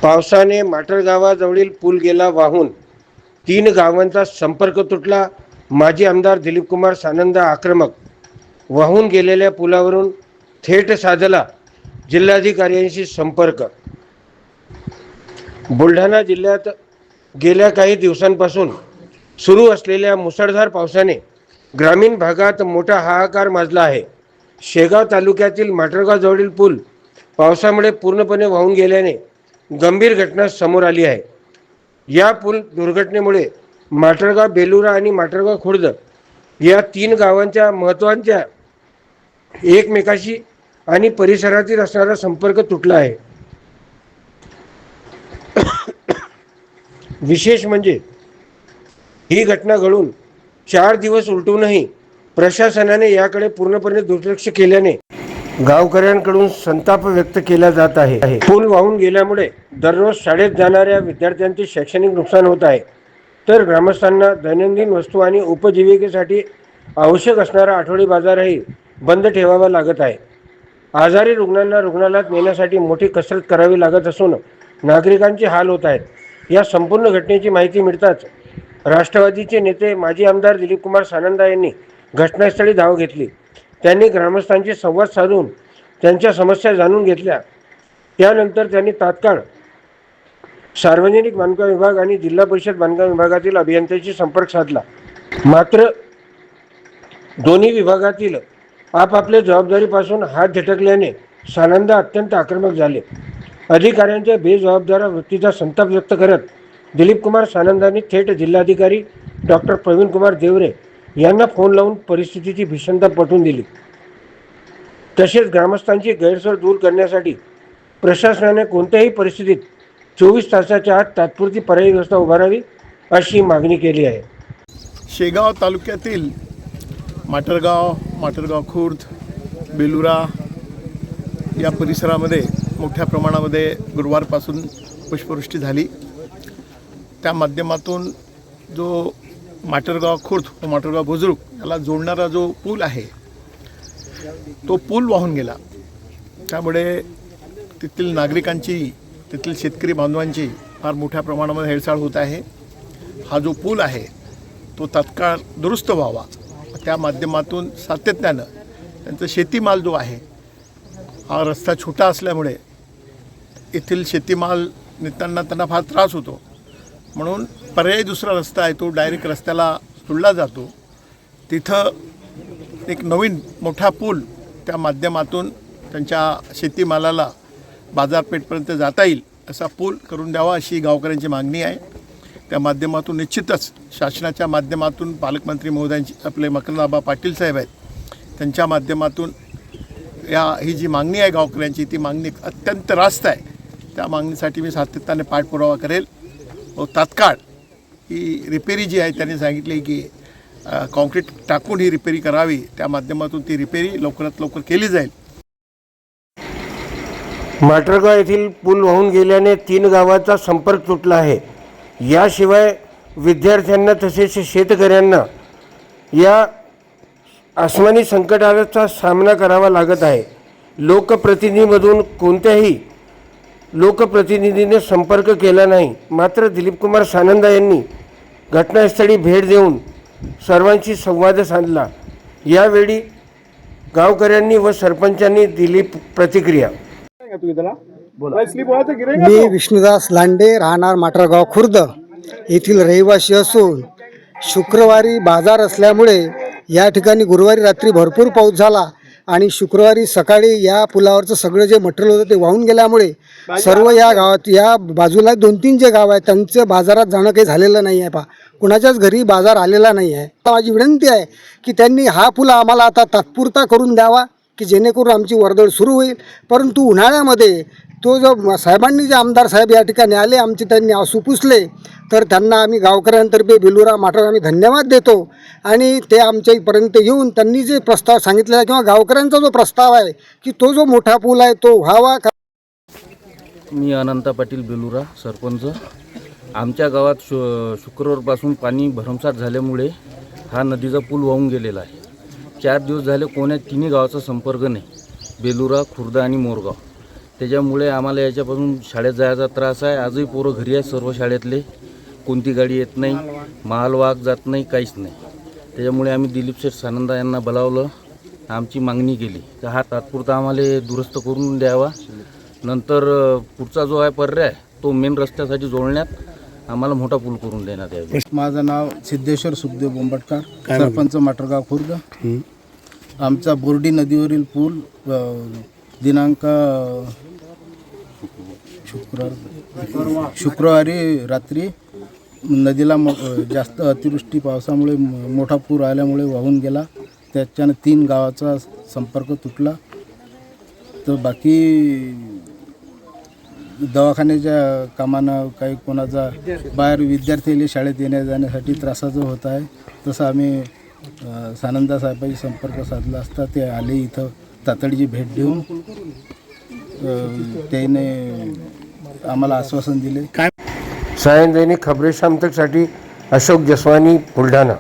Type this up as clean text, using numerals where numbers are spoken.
पावसाने माटळ गावाजवळील पूल गेला वाहून. 3 गावांचा संपर्क तुटला. माजी आमदार दिलीपकुमार सानंदा आक्रमक. वाहून गेलेल्या पुलावरून थेट साधला जिल्हाधिकाऱ्यांशी संपर्क. बुलढाणा जिल्ह्यात गेल्या काही दिवसांपासून सुरू असलेल्या मुसळधार पावसाने ग्रामीण भागात मोठा हाहाकार माजला आहे. शेगाव तालुक्यातील माटळगावजवळील पूल पावसामुळे पूर्णपणे वाहून गेल्याने गंभीर घटना समोर आली आहे. या पूल दुर्घटनेमुळे माटळगाव बेलुरा आणि माटळगाव खुर्द या 3 गावांच्या महत्त्वाच्या एकमेकाशी आणि परिसरातील असणारा संपर्क तुटला आहे. विशेष म्हणजे ही घटना घडून 4 दिवस उलटूनही प्रशासनाने याकडे पूर्णपणे दुर्लक्ष केल्याने गावकऱ्यांकडून संताप व्यक्त केला जात आहे. पूल वाहून गेल्यामुळे दररोज शाळेत जाणाऱ्या विद्यार्थ्यांचे शैक्षणिक नुकसान होत आहे, तर ग्रामस्थांना दैनंदिन वस्तू आणि उपजीविकेसाठी आवश्यक असणारा आठवडी बाजारही बंद ठेवावा लागत आहे. आजारी रुग्णांना रुग्णालयात नेण्यासाठी मोठी कसरत करावी लागत असून नागरिकांचे हाल होत आहेत. या संपूर्ण घटनेची माहिती मिळताच राष्ट्रवादीचे नेते माजी आमदार दिलीपकुमार सानंदा यांनी घटनास्थळी धाव घेतली. त्यांनी ग्रामस्थांशी संवाद साधून त्यांच्या समस्या जाणून घेतल्या. त्यानंतर त्यांनी तात्काळ सार्वजनिक बांधकाम विभाग आणि जिल्हा परिषद बांधकाम विभागातील अभियंत्यांशी संपर्क साधला. मात्र दोन्ही विभागातील आपापल्या जबाबदारीपासून हात झटकल्याने सानंदा अत्यंत आक्रमक झाले. अधिकाऱ्यांच्या बेजबाबदार वृत्तीचा संताप व्यक्त करत दिलीपकुमार सानंदांनी थेट जिल्हाधिकारी डॉक्टर प्रवीणकुमार देवरे यांना फोन लावून परिस्थितीची भीषणता पटवून दिली. तसेच ग्रामस्थांची गैरसोय दूर करण्यासाठी प्रशासनाने कोणत्याही परिस्थितीत 24 तासाच्या आत तात्पुरती पर्यायी व्यवस्था उभारावी अशी मागणी केली आहे. शेगाव तालुक्यातील माटळगाव, माटळगाव खुर्द, बेलुरा या परिसरामध्ये मोठ्या प्रमाणामध्ये गुरुवारपासून पुष्पवृष्टी झाली. त्या माध्यमातून जो माटळगाव खुर्द व माटळगाव बुजुर्ग याला जोडणारा जो पूल आहे तो पूल वाहून गेला. त्यामुळे तेथील नागरिकांची, तेथील शेतकरी बांधवांची फार मोठ्या प्रमाणामध्ये हेळसाळ होत आहे. हा जो पूल आहे तो तात्काळ दुरुस्त व्हावा, त्या माध्यमातून सातत्यानं त्यांचा शेतीमाल जो आहे, हा रस्ता छोटा असल्यामुळे येथील शेतीमाल नेताना त्यांना फार त्रास होतो. म्हणून पर्यायी दुसरा रस्ता आहे, तो डायरेक्ट रस्त्याला जोडला जातो. तिथं एक नवीन मोठा पूल त्या माध्यमातून त्यांच्या शेतीमालाला बाजारपेठपर्यंत जाता येईल असा पूल करून द्यावा अशी गावकऱ्यांची मागणी आहे. त्या माध्यमातून निश्चितच शासनाच्या माध्यमातून पालकमंत्री महोदयांची, आपले मकरंद पाटील साहेब आहेत, त्यांच्या माध्यमातून ही जी मागणी आहे गावकऱ्यांची, ती मागणी अत्यंत रास्त आहे. त्या मागणीसाठी मी सातत्याने पाठपुरावा करेल व तात्काळ ही रिपेरी जी आहे त्यांनी सांगितली की कॉन्क्रीट टाकून ही रिपेरी करावी, त्या माध्यमातून ती रिपेरी लवकरात लवकर केली जाईल. माटळगाव येथील पूल वाहून गेल्याने 3 गावांचा संपर्क तुटला आहे. याशिवाय विद्यार्थ्यांना तसेच शेतकऱ्यांना या आसमानी संकटाचा सामना करावा लागत आहे. लोकप्रतिनिधीमधून कोणत्याही लोकप्रतिनिधीने संपर्क केला नाही. मात्र दिलीपकुमार सानंदा यांनी घटनास्थळी भेट देऊन सर्वांशी संवाद साधला. यावेळी गावकऱ्यांनी व सरपंचांनी दिली प्रतिक्रिया. मी विष्णुदास लांडे, राहणार माटळगाव खुर्द येथील रहिवासी असून शुक्रवारी बाजार असल्यामुळे या ठिकाणी गुरुवारी रात्री भरपूर पाऊस झाला आणि शुक्रवारी सकाळी या पुलावरचं सगळं जे मटेरियल होतं ते वाहून गेल्यामुळे सर्व या गावात, या बाजूला 2-3 जे गाव आहेत त्यांचं बाजारात जाणं काही झालेलं नाही आहे. कुणाच्याच घरी बाजार आलेला नाही आहे. माझी विनंती आहे की त्यांनी हा पूल आम्हाला आता तात्पुरता करून द्यावा की जेणेकरून आमची वर्दळ सुरू होईल. परंतु उन्हाळ्यामध्ये तो जो साहेबांनी, जे आमदार साहेब या ठिकाणी आले, आमचे त्यांनी आसू पुसले, तर त्यांना आम्ही गावकऱ्यांतर्फे बेलुरा माटळ आम्ही धन्यवाद देतो. आणि ते आमच्यापर्यंत येऊन त्यांनी जे प्रस्ताव सांगितलेला किंवा गावकऱ्यांचा जो प्रस्ताव आहे की तो जो मोठा पूल आहे तो व्हावा. मी अनंता पाटील, बेलुरा सरपंच. आमच्या गावात शुक्रवारपासून पाणी भरमसाठ झाल्यामुळे हा नदीचा पूल वाहून गेलेला आहे. 4 दिवस झाले कोण्या 3 गावाचा संपर्क नाही, बेलुरा, खुर्द आणि मोरगाव. त्याच्यामुळे आम्हाला याच्यापासून शाळेत जायचा त्रास आहे. आजही पोरं घरी आहेत सर्व शाळेतले. कोणती गाडी येत नाही, मालवाहक जात नाही, काहीच नाही. त्याच्यामुळे आम्ही दिलीप शेठ सानंदा यांना बोलावलं, आमची मागणी केली तर हा तात्पुरता आम्हाला दुरुस्त करून द्यावा. नंतर पुढचा जो आहे पर्याय तो मेन रस्त्यासाठी जोडण्यात आम्हाला मोठा पूल करून देण्यात यावा. माझं नाव सिद्धेश्वर सुखदेव बोंबटकर, सरपंच माटरगाव खुर्द. आमचा बोर्डी नदीवरील पूल दिनांक शुक्रवारी रात्री नदीला जास्त अतिवृष्टी पावसामुळे मोठा पूर आल्यामुळे वाहून गेला. त्याच्यानं 3 गावाचा संपर्क तुटला. तर बाकी दवाखान्याच्या कामानं काही कोणाचा बाहेर विद्यार्थ्याला शाळेत येण्या जाण्यासाठी त्रासाचं होत आहे. तसं आम्ही सानंदा साहेबांशी संपर्क साधला असता ते आले इथं तातडीची भेट देऊन त्याने आम्हाला आश्वासन दिले. सायन दैनिक खबरे शाम तकसाठी अशोक जसवानी, बुलढाणा.